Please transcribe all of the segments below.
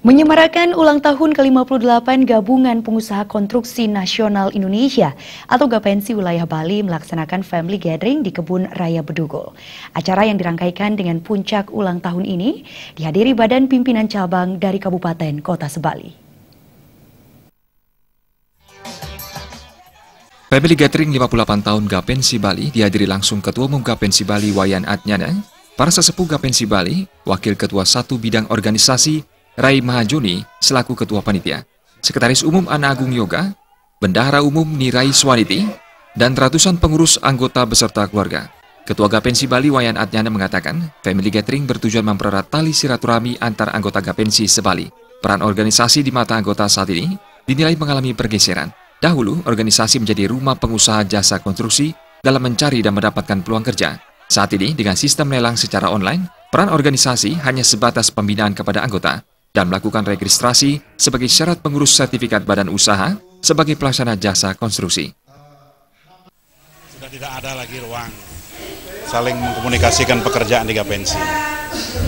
Menyemarakan ulang tahun ke-58 Gabungan Pengusaha Konstruksi Nasional Indonesia atau Gapensi Wilayah Bali melaksanakan family gathering di Kebun Raya Bedugul. Acara yang dirangkaikan dengan puncak ulang tahun ini dihadiri badan pimpinan cabang dari Kabupaten Kota Sebali. Family gathering 58 tahun Gapensi Bali dihadiri langsung Ketua Umum Gapensi Bali Wayan Adnyana, para sesepuh Gapensi Bali, Wakil Ketua 1 Bidang Organisasi Rai Mahajuni selaku Ketua Panitia, Sekretaris Umum Ana Agung Yoga, Bendahara Umum Nirai Swaniti, dan ratusan pengurus anggota beserta keluarga. Ketua Gapensi Bali Wayan Adnyana mengatakan, family gathering bertujuan mempererat tali silaturahmi antar anggota Gapensi Sebali. Peran organisasi di mata anggota saat ini dinilai mengalami pergeseran. Dahulu, organisasi menjadi rumah pengusaha jasa konstruksi dalam mencari dan mendapatkan peluang kerja. Saat ini, dengan sistem lelang secara online, peran organisasi hanya sebatas pembinaan kepada anggota dan melakukan registrasi sebagai syarat pengurus sertifikat badan usaha sebagai pelaksana jasa konstruksi. Sudah tidak ada lagi ruang saling mengkomunikasikan pekerjaan di Gapensi.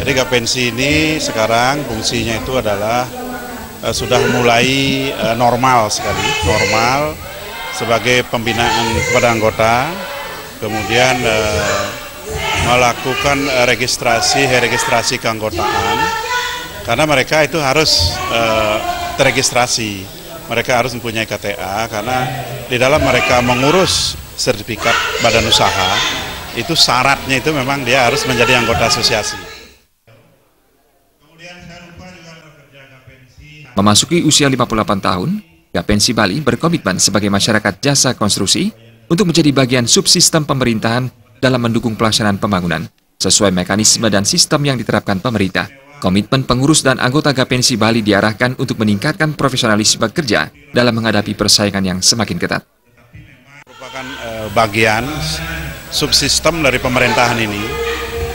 Jadi Gapensi ini sekarang fungsinya itu adalah sudah mulai normal sekali, normal sebagai pembinaan kepada anggota, kemudian melakukan registrasi keanggotaan. Karena mereka itu harus terregistrasi, mereka harus mempunyai KTA, karena di dalam mereka mengurus sertifikat badan usaha, itu syaratnya itu memang dia harus menjadi anggota asosiasi. Memasuki usia 58 tahun, Gapensi Bali berkomitmen sebagai masyarakat jasa konstruksi untuk menjadi bagian subsistem pemerintahan dalam mendukung pelaksanaan pembangunan, sesuai mekanisme dan sistem yang diterapkan pemerintah. Komitmen pengurus dan anggota Gapensi Bali diarahkan untuk meningkatkan profesionalisme kerja dalam menghadapi persaingan yang semakin ketat. Merupakan bagian subsistem dari pemerintahan ini.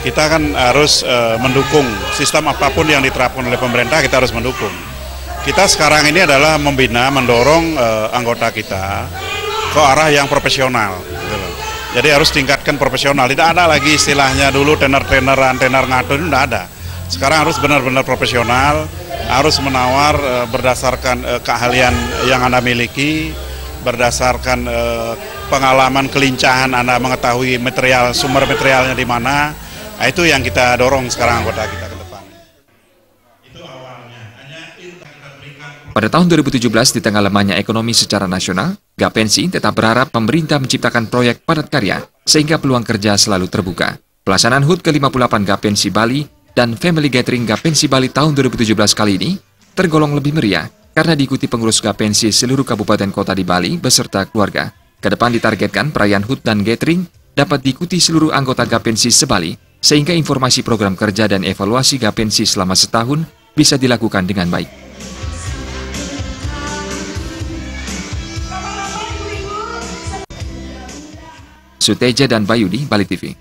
Kita kan harus mendukung sistem apapun yang diterapkan oleh pemerintah, kita harus mendukung. Kita sekarang ini adalah membina, mendorong anggota kita ke arah yang profesional. Jadi harus tingkatkan profesional. Tidak ada lagi istilahnya dulu tenar-tenaran, tenar ngatur, tidak ada. Sekarang harus benar-benar profesional, harus menawar berdasarkan keahlian yang Anda miliki, berdasarkan pengalaman kelincahan Anda mengetahui material, sumber materialnya di mana. Nah, itu yang kita dorong sekarang anggota kita ke depan. Pada tahun 2017, di tengah lemahnya ekonomi secara nasional, Gapensi tetap berharap pemerintah menciptakan proyek padat karya sehingga peluang kerja selalu terbuka. Pelaksanaan HUT ke-58 Gapensi Bali dan Family Gathering Gapensi Bali tahun 2017 kali ini tergolong lebih meriah karena diikuti pengurus Gapensi seluruh kabupaten kota di Bali beserta keluarga. Kedepan ditargetkan perayaan HUT dan Gathering dapat diikuti seluruh anggota Gapensi Sebali sehingga informasi program kerja dan evaluasi Gapensi selama setahun bisa dilakukan dengan baik. Suteja dan Bayudi, Bali TV.